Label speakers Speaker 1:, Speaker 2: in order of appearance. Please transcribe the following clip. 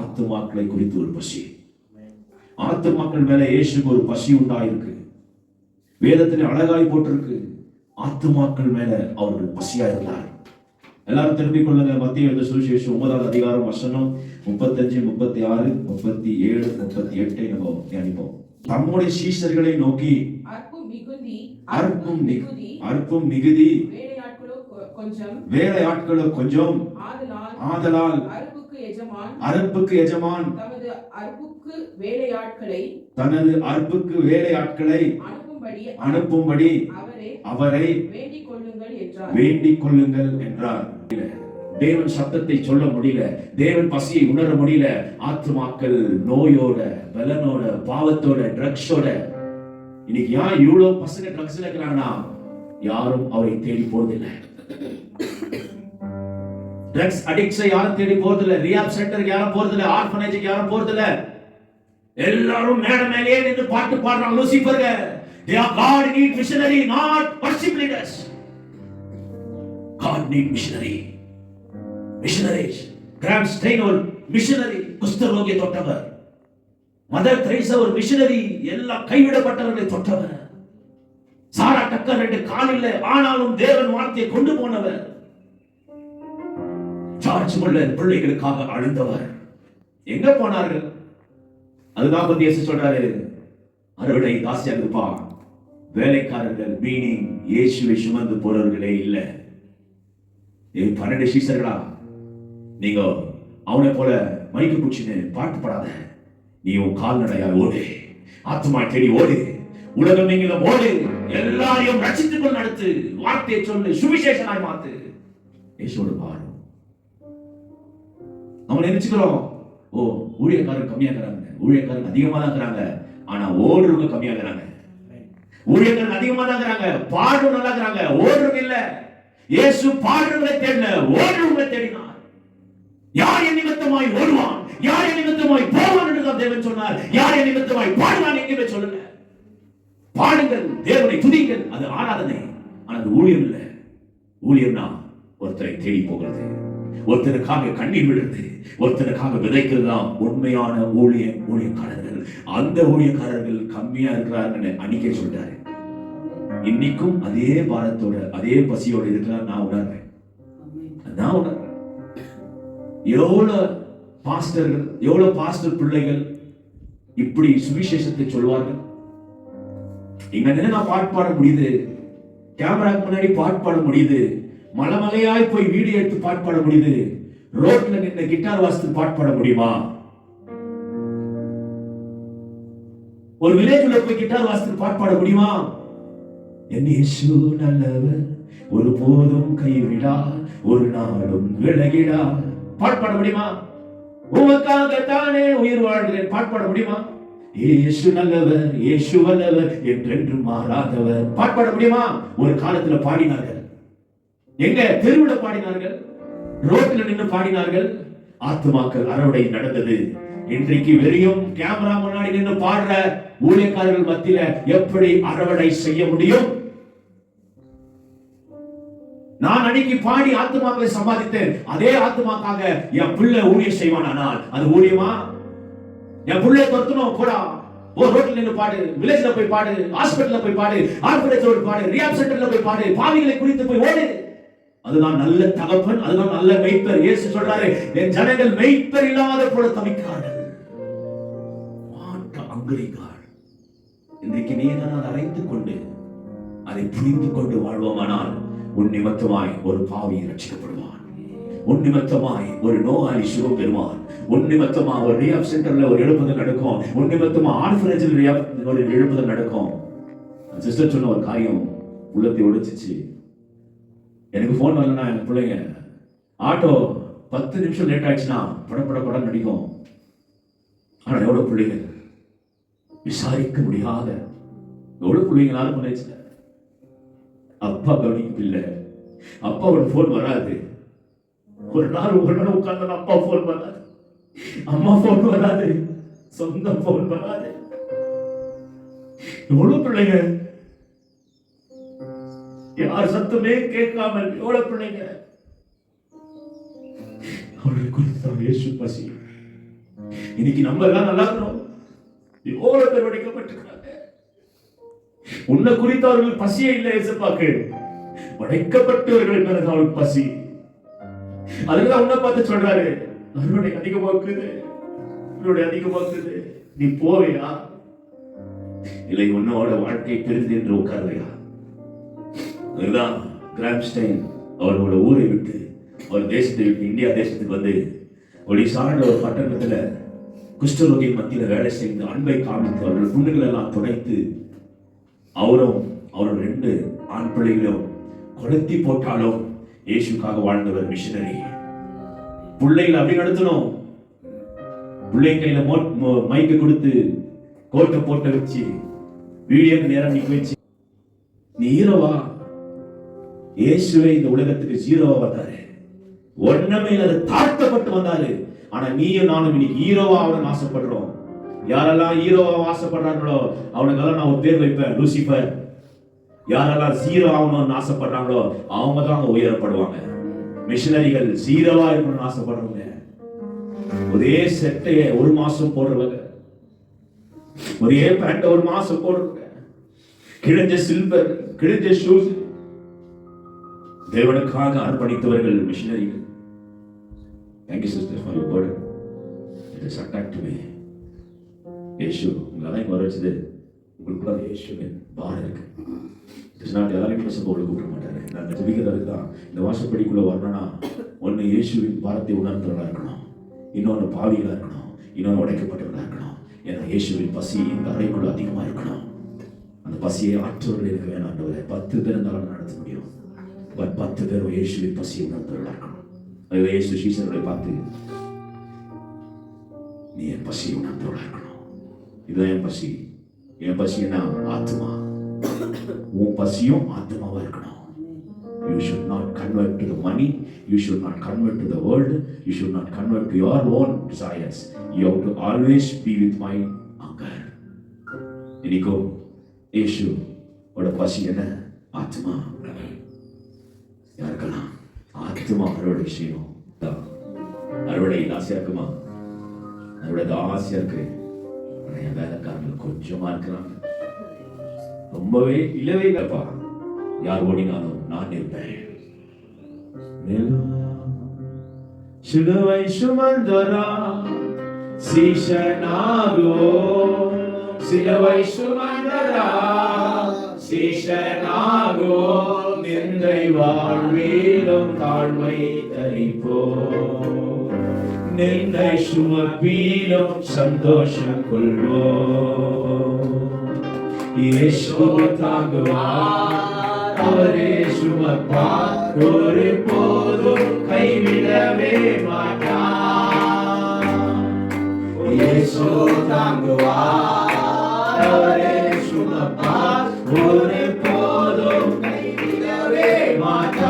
Speaker 1: ஆத்துமாக்களை குறித்து ஒரு பசி. ஆத்துமாக்கள் மேல இயேசுக்கு ஒரு பசி உண்டாயிருக்கு. வேதத்தில் அழகாய் போட்டிருக்கு, ஆத்துமாக்கள் மேல அவர்கள் பசியா இருந்தார். எல்லாரும் திரும்பிக் கொள்ளுங்க. மத்திய எழுதின சுவிசேஷம் 9வது அதிகாரம் வசனம் 35, 36, 37, 38 நம்ம தியானிப்போம். தம்முடைய சீஷர்களை நோக்கி அற்பும் மிகுதி, வேலையாட்களோ கொஞ்சம், ஆதலால் அறுப்புக்கு எஜமான் தனது அறுப்புக்கு வேலையாட்களை அனுப்பும்படி அவரை வேண்டிக் கொள்ளுங்கள் என்றார். தேவன் சத்தத்தை சொல்ல முடியல, தேவன் பசியை உணர முடியல. ஆத்துமாக்கள் நோயோட, பலனோட, பாவத்தோட, ட்ரக்ஸோட. இன்னைக்கு யார் இவ்வளவு பசங்க ட்ரக்ஸ்ல இருக்கிறாங்கன்னா யாரும் அவரை தேடி போறதில்லை. ட்ரக்ஸ் அடிக்ட்ஸை யாரும் தேடி போறதில்லை, ரியாப் சென்டருக்கு யாரும் போறதில்லை, ஆர்ஃபனேஜுக்கு யாரும் போறதில்லை. எல்லாரும் மேட மேலேயே நின்று பாட்டு பாடுறாங்க. லூசிபர்ங்க, God need missionary, not worship leaders. God need missionaries. Graham Stein ஒரு மிஷனரி, குஷ்டரோகியை தொட்டவர். மதர் தெரேசா ஒரு மிஷனரி, எல்லா கைவிடப்பட்டவர்களை தொட்டவர். சாரா டக்கர் 2 காலில் ஆனாலும் தேவன் வார்த்தையை கொண்டு போனவர். சார்ஜ் முல்லர் பிள்ளைகளுக்காக அழுந்தவர். எங்க போனார்கள்? அதுதான் பத்தி இயேசு சொல்றாரு, அறுவடை தாசியாக இருப்பா, வேலைக்காரர்கள் மீனிங் இயேசுவை சுமந்து போறவர்களே இல்ல. 12 சீசர்களா, நீங்க அவனை போல மைக்கு குச்சின்னு பாட்டு பாடாத. நீ உன் கால்நடையா ஓடு, ஆத்துமா தேடி ஓடு, உலகம் எங்கிலும் ஓடு, எல்லாரையும் ரட்சித்துக் கொண்டு நடத்து, வார்த்தையை சொல்லு, சுவிசேஷனாய் மாத்து. இயேசுவோட பாரு. நம்ம நினைச்சுக்கிறோம், ஓ ஊழியக்காரர் கம்மியா இருக்கிறாங்க, ஊழியக்காரர் அதிகமா தான் இருக்கிறாங்க, ஆனா ஓடுறவங்க கம்மியா இருக்கிறாங்க. ஊழியர்கள் அதிகமா தான் இருக்கிறாங்க, பாடுறவங்க நல்லா இருக்கிறாங்க, ஓடுறவங்க இல்ல. இயேசு பாடுறவங்களை தேடல, ஓடுறவங்களை தேடினார். யார் என் நிமித்தமாய் ஓடுவான், யார் என் நிமித்தமாய் போவான் என்று தான் தேவன் சொன்னார். யார் என் நிமித்தமாய் பாடுவான் எங்கேயுமே சொல்லல. பாடுங்கள், தேவனை துதிங்கள், அது ஆராதனை. ஆனா அது ஊழியம் இல்ல. ஊழியம்னா ஒருத்தரை தேடி போகிறது, ஒருத்தருக்காக கண்ணீர் விடுறது, ஒருத்தருக்காக விதைக்கிறது தான் உண்மையான ஊழியக்காரர்கள். அந்த ஊழியக்காரர்கள் கம்மியா இருக்கிறார்கள் அன்னைக்கே சொல்றாரு. இன்னைக்கும் அதே பாரத்தோட, அதே பசியோட இருக்கிறார். நான் உணர்றேன். எவ்வளவு பாஸ்டர்கள், எவ்வளவு பாஸ்டர் பிள்ளைகள் இப்படி சுவிசேஷத்தை சொல்வார்கள். இங்க நான் பாட்டு பாட முடியுது, கேமராக்கு முன்னாடி பாட்டு பாட முடியுது, மலைமலையாய் போய் வீடியோ எடுத்து பாட்டு பாட முடியுது. ரோட்ல நின்று கிட்டார் வாசித்து பாட்டு பாட முடியுமா? ஒரு வில்லேஜ்ல போய் கிட்டார் வாசித்து பாட்டு பாட முடியுமா? என் இயேசு நல்லவர், ஒரு போதும் கைவிடா, ஒரு நாளும் விலகிடா. பாட்டு பாட முடியுமா? உமக்காக தானே உயிர் வாழ்கிறேன் பாட்டு பாட முடியுமா? இயேசு நல்லவர், இயேசு வல்லவர், என்றென்று மாறாதவர். பாட்டு பாட முடியுமா? ஒரு காலத்துல பாடினார்கள். எங்க தெருவில் பாடினார்கள், ரோட்ல நின்று பாடினார்கள். ஆத்துமாக்கள் அறுவடை நடந்தது. இன்றைக்கு வெறியும் கேமரா முன்னாடி நின்று பாடுற ஊழியக்காரர்கள் மத்தியில எப்படி அறுவடை செய்ய முடியும்? நான் அன்னைக்கு பாடி ஆத்துமாக்களை சம்பாதித்தேன். அதே ஆத்துமாக்காக என் பிள்ளை ஊழியம் செய்வானால் அது ஊழியமா? என் பிள்ளை தொத்தணும் போடா, ஒரு ரோட்ல நின்று பாடு, வில்லேஜ்ல போய் பாடு, ஹாஸ்பிட்டல்ல போய் பாடு, ஆர்பனேஜ்ல பாடு, ரியாப் சென்டர்ல போய் பாடு, பாவிகளை குறித்து போய் ஓடு. அதுதான் நல்ல தகப்பன், அதுதான் நல்ல மெய்ப்பர். இயேசு சொல்றாரு, என் ஜனங்கள் மெய்ப்பர் இல்லாத போல தவிக்கிறார்கள். இன்றைக்கு நீ தான் அதை அறைத்துக் கொண்டு அதை புரிந்து கொண்டு வாழ்வோமானால் உன் நிமித்தமாய் ஒரு பாவி ரட்சிக்கப்படுவான், உன் நிமித்தமாய் ஒரு நோயாளி சுகம் பெறுவான், உன் நிமித்தமா ஒரு ரியாப் சென்டர்ல ஒரு எழுப்புதல் நடக்கும், உன் நிமித்தமா ஆர்ஃபனேஜில் ஒரு எழுப்புதல் நடக்கும். சிஸ்டர் சொன்ன ஒரு காரியம் உள்ளத்தை ஒடிச்சிச்சு. எனக்கு போன் வரலன்னா என் பிள்ளைங்க ஆட்டோ 10 நிமிஷம் லேட் ஆயிடுச்சுன்னா பட நடிக்கும். ஆனா எவ்வளவு பிள்ளைங்க விசாரிக்க முடியாத எவ்வளவு பிள்ளைங்களால பண்ணிச்சு. அப்பா கவனிக்கவில்லை, அப்பாவோட போன் வராது. ஒரு நாள் உட்கார்ந்து அப்பா போன் வராது, அம்மா போன் வராது, சொந்த போன் வராது. எவ்வளவு பிள்ளைங்க யார் சத்தமே கேட்காமல், எவ்வளவு பிள்ளைங்க அவர்களை குறித்து இயேசு பசி. இன்னைக்கு நம்ம எல்லாம் நல்லா இருக்கணும். எவ்வளவு பேர் உடைக்கப்பட்டிருக்கிறாங்க. உன்னை குறித்த அவர்கள் பசியே இல்லை. ஏசப்பாக்கு உடைக்கப்பட்டவர்கள் மேல அவளுக்கு பசி. அதுதான் உன்னை பார்த்து சொல்றாரு, அறுவடை அதிகமாக்குது, அறுவடை அதிகமாக்குது. நீ போவியா இல்லை உன்னோட வாழ்க்கை பெரிது என்று உட்கார்வையா? அதுதான் கிராம்ஸ்டைன் அவரோட ஊரை விட்டு, அவர் தேசத்தை விட்டு இந்தியா தேசத்துக்கு வந்து ஒடிசால ஒரு பட்டணத்துல குஷ்டரோகியின் மத்தியில வேலை செய்து அன்பை காமித்து அவர்கள் புண்ணுகள் எல்லாம் துடைத்து அவரும் அவரோட 2 ஆண் பிள்ளைகளும் கொளுத்தி போட்டாலும் இயேசுக்காக வாழ்ந்தவர் மிஷனரி. பிள்ளைகளை அப்படி நடத்தணும். பிள்ளை கையில மைக்கு கொடுத்து கோட்டை போட்ட வச்சு வீடியோ நேரம் நிக்க வச்சு, நீ ஹீரோவா? இயேசுவே இந்த உலகத்துக்கு ஜீரோவா வந்தாரு, ஒண்ணுமே இல்லாத தாழ்த்தப்பட்டு வந்தாரு. ஆனா நீயும் நானும் இன்னைக்கு ஹீரோவா அவனுக்கு ஆசைப்படுறோம். யாரெல்லாம் ஹீரோவா ஆசைப்படுறாங்களோ அவனுக்கெல்லாம் நான் ஒரு பேர் வைப்பேன், லூசிபர். யாரெல்லாம் ஜீரோ ஆகணும்னு ஆசைப்படுறாங்களோ அவங்க தான் அங்க உயரப்படுவாங்க. மிஷனரிகள் ஜீரோவா இருக்கணும்னு ஆசைப்படுறவங்க, ஒரே செட்டைய 1 மாசம் போடுறவங்க, ஒரே பேண்ட் 1 மாசம் போடுறவங்க, கிழிஞ்ச சில்வர், கிழிஞ்ச ஷூஸ், தேவனுக்காக அர்ப்பணித்தவர்கள் மிஷனரிகள். Thank you sister for your word. It is attacked to me. இயேசு உங்களாம் வர வச்சது உங்களுக்குள்ள இயேசுவின் பாரம் இருக்கு. இட்ஸ் நாட் எல்லாரையும் பேசப்போ உங்களுக்கு கூப்பிட மாட்டாரு. நான் ஜெபிக்கிறதுக்கு தான் இந்த வாசப்படிக்குள்ள வரணும்னா ஒன்று இயேசுவின் பாரத்தை உணர்ந்தவர்களாக இருக்கணும், இன்னொன்று பாவிகளாக இருக்கணும், இன்னொன்று உடைக்கப்பட்டவர்களாக இருக்கணும். ஏன்னா இயேசுவின் பசி இந்த அறைக்குள்ள அதிகமாக இருக்கணும். அந்த பசியை ஆற்றவர்கள் இருக்க வேணாம். 10 பேர் இருந்தாலும் நடத்த முடியும். 10 பேர் இயேசுவின் பசியை உணர்ந்தவர்களாக இருக்கணும். அதுவே இயேசு சீசர்களை பார்த்து, நீ என் பசியை உணர்ந்தவர்களாக இருக்கணும். இதுதான் என் பசி. என் பசி என்ன? ஆத்மா. உன் பசியும் ஆத்மாவா இருக்கணும். You should not convert to the money. You should not convert to the world. You should not convert to your own desires. You have to always be with my hunger. இன்னைக்கோ இயேசு ஓட பசி என்ன? ஆத்மா. யாருக்கெல்லாம் ஆத்மா அறுவடை செய்யணும்? அறுவடை ஆசையா இருக்குமா? அறுவடை ஆசையா இருக்கு. என் வேலைக்காரர்கள் கொஞ்சமா இருக்கிறாங்க, ரொம்பவே இல்லவே இல்லப்பா. யார் ஓடினாலும் நான் இருப்பேன். சிலுவை சுமந்தரா சீஷனாகோ, சிலுவை சுமந்தரா சீஷனாகோ, நிந்தை வாழ்விலும் தாழ்மை தரிப்போ, நிந்தை சுமப்பிலும் சந்தோஷம் கொள்வோ. இயேசு தாங்குவார், அவரே சுமப்பார், ஒரு போதும் கைவிடவே மாட்டார். இயேசு தாங்குவார், அவரே சுமப்பார், ஒரு போதும் கைவிடவே மாட்டார்.